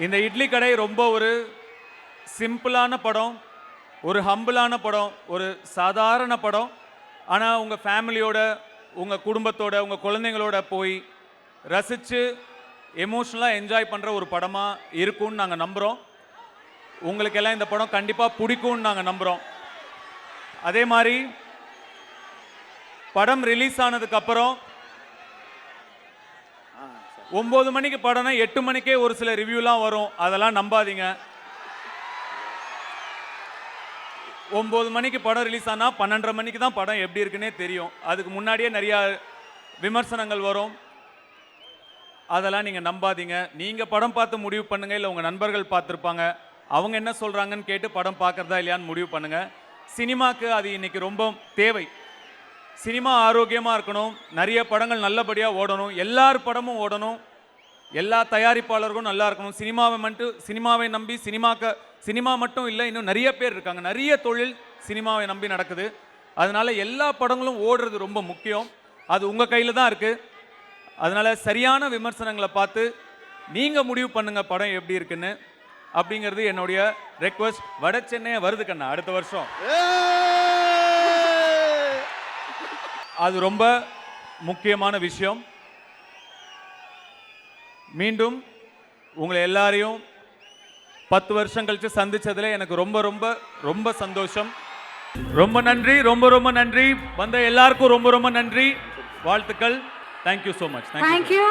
இந்த இட்லி கடை ரொம்ப ஒரு சிம்பிளான படம், ஒரு ஹம்பிளான படம், ஒரு சாதாரண படம். ஆனால் உங்கள் ஃபேமிலியோட, உங்கள் குடும்பத்தோட, உங்கள் குழந்தைங்களோட போய் ரசித்து எமோஷ்னலாக என்ஜாய் பண்ணுற ஒரு படமாக இருக்கும்னு நாங்கள் நம்புகிறோம். உங்களுக்கெல்லாம் இந்த படம் கண்டிப்பாக பிடிக்கும்னு நாங்கள் நம்புகிறோம். அதே மாதிரி படம் ரிலீஸ் ஆனதுக்கப்புறம் 9 மணிக்கு படம்னா 8 மணிக்கே ஒரு சில ரிவ்யூலாம் வரும். அதெல்லாம் நம்பாதீங்க. 9 மணிக்கு படம் ரிலீஸ் ஆனால் 12:30 மணிக்கு தான் படம் எப்படி இருக்குன்னே தெரியும். அதுக்கு முன்னாடியே நிறையா விமர்சனங்கள் வரும். அதெல்லாம் நீங்கள் நம்பாதீங்க. நீங்கள் படம் பார்த்து முடிவு பண்ணுங்கள், இல்லை உங்கள் நண்பர்கள் பார்த்துருப்பாங்க, அவங்க என்ன சொல்கிறாங்கன்னு கேட்டு படம் பார்க்குறதா இல்லையான்னு முடிவு பண்ணுங்கள். சினிமாவுக்கு அது இன்றைக்கி ரொம்ப தேவை. சினிமா ஆரோக்கியமாக இருக்கணும், நிறைய படங்கள் நல்லபடியாக ஓடணும், எல்லார் படமும் ஓடணும், எல்லா தயாரிப்பாளர்களும் நல்லா இருக்கணும். சினிமாவை நம்பி சினிமா மட்டும் இல்லை, இன்னும் நிறைய பேர் இருக்காங்க. நிறைய தொழில் சினிமாவை நம்பி நடக்குது. அதனால் எல்லா படங்களும் ஓடுறது ரொம்ப முக்கியம். அது உங்கள் கையில் தான் இருக்குது. அதனால் சரியான விமர்சனங்களை பார்த்து நீங்கள் முடிவு பண்ணுங்கள் படம் எப்படி இருக்குன்னு. அப்படிங்கிறது என்னுடைய ரெக்வஸ்ட். வட சென்னை வருது கண்ணா அடுத்த வருஷம். அது ரொம்ப முக்கியமான விஷயம். மீண்டும் உங்களை எல்லாரையும் 10 வருஷம் கழிச்சு சந்திச்சதுல எனக்கு ரொம்ப ரொம்ப ரொம்ப சந்தோஷம். ரொம்ப நன்றி, ரொம்ப ரொம்ப நன்றி. வந்த எல்லாருக்கும் ரொம்ப ரொம்ப நன்றி, வாழ்த்துக்கள். Thank you so much. தேங்க்யூ.